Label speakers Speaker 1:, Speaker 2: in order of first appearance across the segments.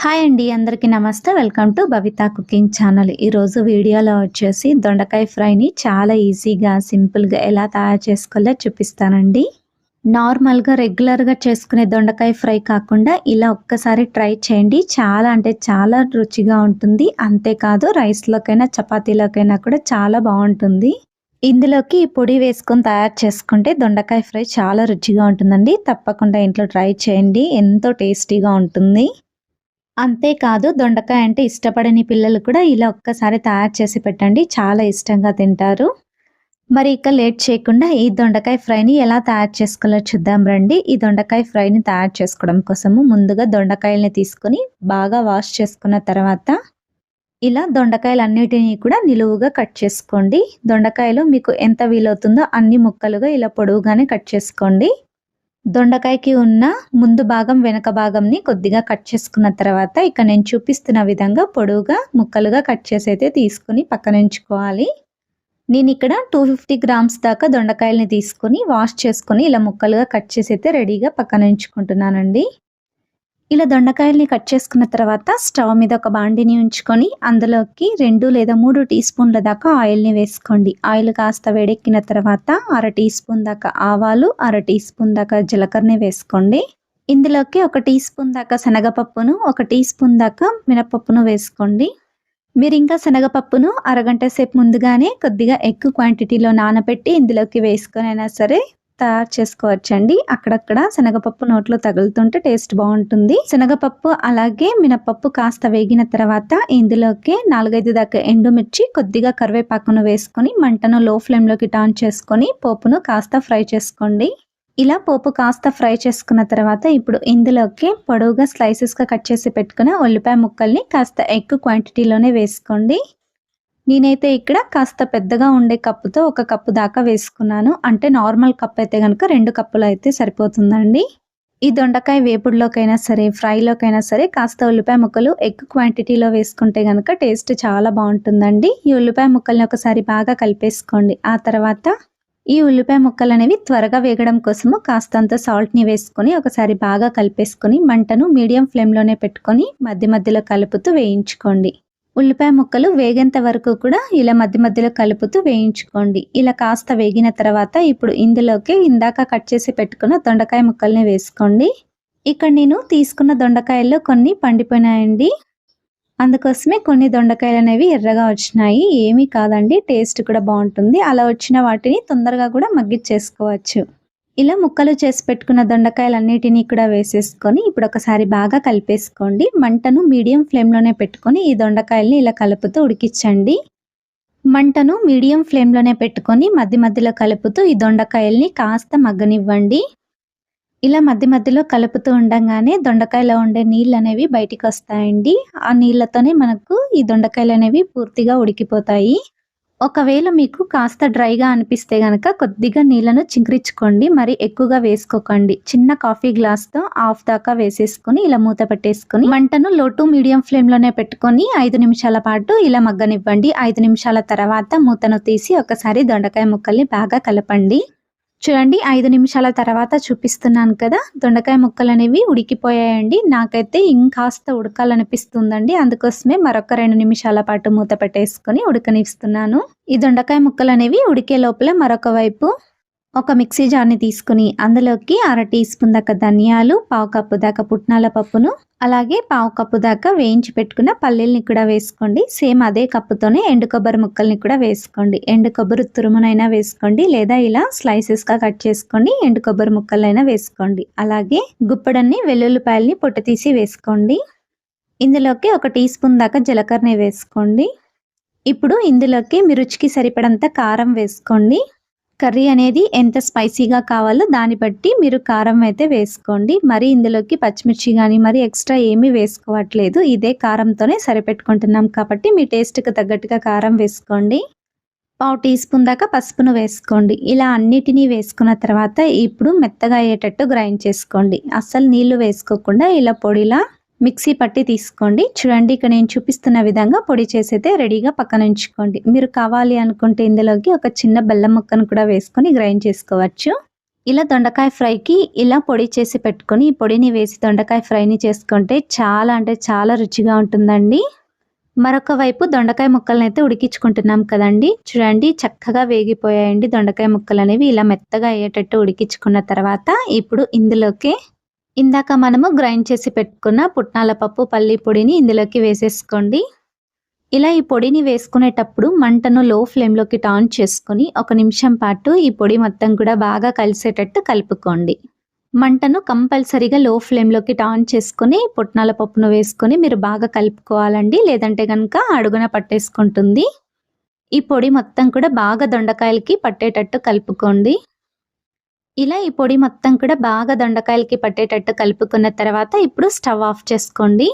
Speaker 1: Hi అండి. అందరికీ నమస్తే. Welcome to Bhavitha cooking channel. ఈరోజు వీడియోలో వచ్చేసి దొండకాయ ఫ్రైని చాలా ఈజీగా, సింపుల్‌గా ఎలా తయారు చేసుకోవాలో చూపిస్తానండి. నార్మల్‌గా రెగ్యులర్‌గా చేసుకునే దొండకాయ ఫ్రై కాకుండా ఇలా ఒక్కసారి ట్రై చేయండి. చాలా అంటే చాలా రుచిగా ఉంటుంది. అంతేకాదు రైస్‌లోకైనా, చపాతీలోకైనా కూడా చాలా బావుంటుంది. ఇందులోకి ఈ పొడి వేసుకొని తయారు చేసుకుంటే దొండకాయ ఫ్రై చాలా రుచిగా ఉంటుందండి. తప్పకుండా ఇంట్లో ట్రై చేయండి. ఎంతో టేస్టీగా ఉంటుంది. అంతేకాదు దొండకాయ అంటే ఇష్టపడని పిల్లలు కూడా ఇలా ఒక్కసారి తయారు చేసి పెట్టండి. చాలా ఇష్టంగా తింటారు. మరి ఇక లేట్ చేయకుండా ఈ దొండకాయ ఫ్రైని ఎలా తయారు చేసుకోవాలో చూద్దాం రండి. ఈ దొండకాయ ఫ్రైని తయారు చేసుకోవడం కోసము ముందుగా దొండకాయల్ని తీసుకొని బాగా వాష్ చేసుకున్న తర్వాత ఇలా దొండకాయలన్నిటిని కూడా నిలువుగా కట్ చేసుకోండి. దొండకాయలు మీకు ఎంత వీలవుతుందో అన్ని ముక్కలుగా ఇలా పొడవుగానే కట్ చేసుకోండి. దొండకాయకి ఉన్న ముందు భాగం, వెనక భాగంని కొద్దిగా కట్ చేసుకున్న తర్వాత ఇక నేను చూపిస్తున్న విధంగా పొడవుగా ముక్కలుగా కట్ చేసి అయితే తీసుకొని పక్కనుంచుకోవాలి. నేనిక్కడ 250 గ్రామ్స్ దాకా దొండకాయలని తీసుకొని వాష్ చేసుకొని ఇలా ముక్కలుగా కట్ చేసి అయితే రెడీగా పక్కనుంచుకుంటున్నానండి. ఇలా దొండకాయల్ని కట్ చేసుకున్న తర్వాత స్టవ్ మీద ఒక బాండిని ఉంచుకొని అందులోకి 2 లేదా 3 టీ స్పూన్ల దాకా ఆయిల్ని వేసుకోండి. ఆయిల్ కాస్త వేడెక్కిన తర్వాత అర టీ స్పూన్ దాకా ఆవాలు, అర టీ స్పూన్ దాకా జీలకర్రని వేసుకోండి. ఇందులోకి ఒక టీ స్పూన్ దాకా శనగపప్పును, ఒక టీ స్పూన్ దాకా మినపప్పును వేసుకోండి. మీరు ఇంకా శనగపప్పును అరగంట సేపు ముందుగానే కొద్దిగా ఎక్కువ క్వాంటిటీలో నానబెట్టి ఇందులోకి వేసుకొని అయినా సరే తయారు చేసుకోవచ్చండి. అక్కడక్కడ శనగపప్పు నోట్లో తగులుతుంటే టేస్ట్ బాగుంటుంది. శనగపప్పు అలాగే మినపప్పు కాస్త వేగిన తర్వాత ఇందులోకి 4-5 దాకా ఎండుమిర్చి, కొద్దిగా కరివేపాకును వేసుకొని మంటను లో ఫ్లేమ్లోకి టర్న్ చేసుకొని పోపును కాస్త ఫ్రై చేసుకోండి. ఇలా పోపు కాస్త ఫ్రై చేసుకున్న తర్వాత ఇప్పుడు ఇందులోకి పొడవుగా స్లైసెస్గా కట్ చేసి పెట్టుకున్న ఉల్లిపాయ ముక్కల్ని కాస్త ఎక్కువ క్వాంటిటీలోనే వేసుకోండి. నేనైతే ఇక్కడ కాస్త పెద్దగా ఉండే కప్పుతో 1 కప్పు దాకా వేసుకున్నాను. అంటే నార్మల్ కప్ అయితే కనుక 2 కప్పులు అయితే సరిపోతుందండి. ఈ దొండకాయ వేపుడులోకైనా సరే, ఫ్రైలోకైనా సరే కాస్త ఉల్లిపాయ ముక్కలు ఎక్కువ క్వాంటిటీలో వేసుకుంటే కనుక టేస్ట్ చాలా బాగుంటుందండి. ఈ ఉల్లిపాయ ముక్కల్ని ఒకసారి బాగా కలిపేసుకోండి. ఆ తర్వాత ఈ ఉల్లిపాయ ముక్కలు అనేవి త్వరగా వేగడం కోసము కాస్తంత సాల్ట్ని వేసుకొని ఒకసారి బాగా కలిపేసుకొని మంటను మీడియం ఫ్లేమ్లోనే పెట్టుకొని మధ్య మధ్యలో కలుపుతూ వేయించుకోండి. ఉల్లిపాయ ముక్కలు వేగేంత వరకు కూడా ఇలా మధ్య మధ్యలో కలుపుతూ వేయించుకోండి. ఇలా కాస్త వేగిన తర్వాత ఇప్పుడు ఇందులోకి ఇందాక కట్ చేసి పెట్టుకున్న దొండకాయ ముక్కల్ని వేసుకోండి. ఇక్కడ నేను తీసుకున్న దొండకాయల్లో కొన్ని పండిపోయినాయండి. అందుకోసమే కొన్ని దొండకాయలు అనేవి ఎర్రగా వచ్చినాయి. ఏమీ కాదండి, టేస్ట్ కూడా బాగుంటుంది. అలా వచ్చిన వాటిని తొందరగా కూడా మగ్గిచ్చేసుకోవచ్చు. ఇలా ముక్కలు చేసి పెట్టుకున్న దొండకాయలన్నిటినీ కూడా వేసేసుకొని ఇప్పుడు ఒకసారి బాగా కలిపేసుకోండి. మంటను మీడియం ఫ్లేమ్లోనే పెట్టుకొని ఈ దొండకాయల్ని ఇలా కలుపుతూ ఉడికించండి. మంటను మీడియం ఫ్లేమ్లోనే పెట్టుకొని మధ్య మధ్యలో కలుపుతూ ఈ దొండకాయల్ని కాస్త మగ్గనివ్వండి. ఇలా మధ్య మధ్యలో కలుపుతూ ఉండంగానే దొండకాయలో ఉండే నీళ్ళు అనేవి బయటికి వస్తాయండి. ఆ నీళ్ళతోనే మనకు ఈ దొండకాయలు అనేవి పూర్తిగా ఉడికిపోతాయి. ఒకవేళ మీకు కాస్త డ్రైగా అనిపిస్తే గనక కొద్దిగా నీళ్ళను చింకరించుకోండి. మరి ఎక్కువగా వేసుకోకండి. చిన్న కాఫీ గ్లాస్తో హాఫ్ దాకా వేసేసుకొని ఇలా మూత పెట్టేసుకొని మంటను లో టు మీడియం ఫ్లేమ్లోనే పెట్టుకొని 5 నిమిషాల పాటు ఇలా మగ్గనివ్వండి. 5 నిమిషాల తర్వాత మూతను తీసి ఒకసారి దొండకాయ ముక్కల్ని బాగా కలపండి. చూడండి, 5 నిమిషాల తర్వాత చూపిస్తున్నాను కదా, దొండకాయ ముక్కలు అనేవి ఉడికిపోయాయండి. నాకైతే ఇంకాస్త ఉడకాలనిపిస్తుందండి. అందుకోసమే మరొక 2 నిమిషాల పాటు మూత పెట్టేసుకొని ఉడకనిస్తున్నాను. ఈ దొండకాయ ముక్కలు అనేవి ఉడికే లోపల మరొక వైపు ఒక మిక్సీ జార్ని తీసుకుని అందులోకి అర టీ స్పూన్ దాకా ధనియాలు, పావు కప్పు దాకా పుట్నాల పప్పును, అలాగే పావు కప్పు దాకా వేయించి పెట్టుకున్న పల్లీల్ని కూడా వేసుకోండి. సేమ్ అదే కప్పుతోనే ఎండు కొబ్బరి ముక్కల్ని కూడా వేసుకోండి. ఎండు కొబ్బరి తురుమునైనా వేసుకోండి, లేదా ఇలా స్లైసెస్గా కట్ చేసుకోండి. ఎండు కొబ్బరి ముక్కలైనా వేసుకోండి. అలాగే గుప్పెడన్ని వెల్లుల్లిపాయల్ని పొట్టు తీసి వేసుకోండి. ఇందులోకి 1 టీ స్పూన్ దాకా జీలకర్రని వేసుకోండి. ఇప్పుడు ఇందులోకి మీ రుచికి సరిపడంత కారం వేసుకోండి. కర్రీ అనేది ఎంత స్పైసీగా కావాలో దాన్ని బట్టి మీరు కారం అయితే వేసుకోండి. మరి ఇందులోకి పచ్చిమిర్చి కానీ మరి ఎక్స్ట్రా ఏమీ వేసుకోవట్లేదు. ఇదే కారంతోనే సరిపెట్టుకుంటున్నాం కాబట్టి మీ టేస్ట్కి తగ్గట్టుగా కారం వేసుకోండి. పావు టీ స్పూన్ దాకా పసుపును వేసుకోండి. ఇలా అన్నిటినీ వేసుకున్న తర్వాత ఇప్పుడు మెత్తగా అయ్యేటట్టు గ్రైండ్ చేసుకోండి. అస్సలు నీళ్లు వేసుకోకుండా ఇలా పొడిలా మిక్సీ పట్టి తీసుకోండి. చూడండి, ఇక్కడ నేను చూపిస్తున్న విధంగా పొడి చేసైతే రెడీగా పక్కన ఉంచుకోండి. మీరు కావాలి అనుకుంటే ఇందులోకి ఒక చిన్న బెల్లం ముక్కను కూడా వేసుకొని గ్రైండ్ చేసుకోవచ్చు. ఇలా దొండకాయ ఫ్రైకి ఇలా పొడి చేసి పెట్టుకొని ఈ పొడిని వేసి దొండకాయ ఫ్రైని చేసుకుంటే చాలా అంటే చాలా రుచిగా ఉంటుందండి. మరొక వైపు దొండకాయ ముక్కలనైతే ఉడికించుకుంటున్నాం కదండి. చూడండి చక్కగా వేగిపోయాయండి దొండకాయ ముక్కలనేవి. ఇలా మెత్తగా అయ్యేటట్టు ఉడికించుకున్న తర్వాత ఇప్పుడు ఇందులోకి ఇందాక మనము గ్రైండ్ చేసి పెట్టుకున్న పుట్నాల పప్పు, పల్లి పొడిని ఇందులోకి వేసేసుకోండి. ఇలా ఈ పొడిని వేసుకునేటప్పుడు మంటను లో ఫ్లేమ్‌లోకి టర్న్ చేసుకొని ఒక నిమిషం పాటు ఈ పొడి మొత్తం కూడా బాగా కలిసేటట్టు కలుపుకోండి. మంటను కంపల్సరీగా లో ఫ్లేమ్‌లోకి టర్న్ చేసుకొని పుట్నాల పప్పును వేసుకొని మీరు బాగా కలుపుకోవాలండి. లేదంటే గనుక అడుగున పట్టేసుకుంటుంది. ఈ పొడి మొత్తం కూడా బాగా దొండకాయలకి పట్టేటట్టు కలుపుకోండి. ఇలా ఈ పొడి మొత్తం కూడా బాగా దొండకాయలకి పట్టేటట్టు కలుపుకున్న తర్వాత ఇప్పుడు స్టవ్ ఆఫ్ చేసుకోండి.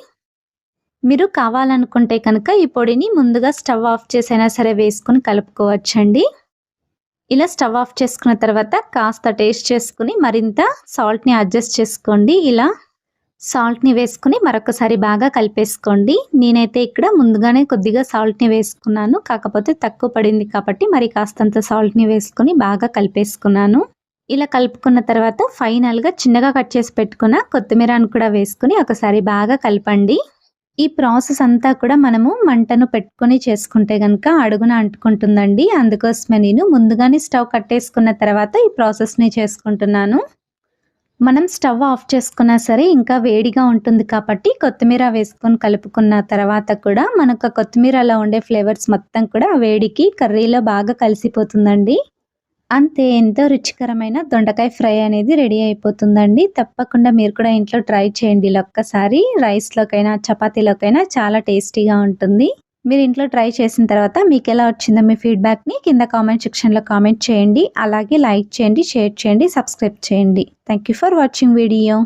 Speaker 1: మీరు కావాలనుకుంటే కనుక ఈ పొడిని ముందుగా స్టవ్ ఆఫ్ చేసైనా సరే వేసుకొని కలుపుకోవచ్చండి. ఇలా స్టవ్ ఆఫ్ చేసుకున్న తర్వాత కాస్త టేస్ట్ చేసుకుని మరింత సాల్ట్‌ని అడ్జస్ట్ చేసుకోండి. ఇలా సాల్ట్‌ని వేసుకొని మరొకసారి బాగా కలిపేసుకోండి. నేనైతే ఇక్కడ ముందుగానే కొద్దిగా సాల్ట్‌ని వేసుకున్నాను. కాకపోతే తక్కువ పడింది కాబట్టి మరి కాస్తంత సాల్ట్‌ని వేసుకొని బాగా కలిపేసుకున్నాను. ఇలా కలుపుకున్న తర్వాత ఫైనల్‌గా చిన్నగా కట్ చేసి పెట్టుకున్న కొత్తిమీరను కూడా వేసుకొని ఒకసారి బాగా కలపండి. ఈ ప్రాసెస్ అంతా కూడా మనము మంటను పెట్టుకొని చేసుకుంటే గనుక అడుగున అంటుకుంటుందండి. అందుకోసమే నేను ముందుగానే స్టవ్ కట్టేసుకున్న తర్వాత ఈ ప్రాసెస్‌ని చేసుకుంటున్నాను. మనం స్టవ్ ఆఫ్ చేసుకున్నా సరే ఇంకా వేడిగా ఉంటుంది కాబట్టి కొత్తిమీర వేసుకొని కలుపుకున్న తర్వాత కూడా మనకు కొత్తిమీరలో ఉండే ఫ్లేవర్స్ మొత్తం కూడా ఆ వేడికి కర్రీలో బాగా కలిసిపోతుందండి. అంతే ఎంతో రుచికరమైన దొండకాయ ఫ్రై అనేది రెడీ అయిపోతుందండి. తప్పకుండా మీరు కూడా ఇంట్లో ట్రై చేయండి ఇలా ఒక్కసారి. రైస్‌లోకైనా, చపాతీలోకైనా చాలా టేస్టీగా ఉంటుంది. మీరు ఇంట్లో ట్రై చేసిన తర్వాత మీకెలా వచ్చిందో మీ ఫీడ్‌బ్యాక్‌ని కింద కామెంట్ సెక్షన్‌లో కామెంట్ చేయండి. అలాగే లైక్ చేయండి, షేర్ చేయండి, సబ్స్క్రైబ్ చేయండి. Thank you for watching video.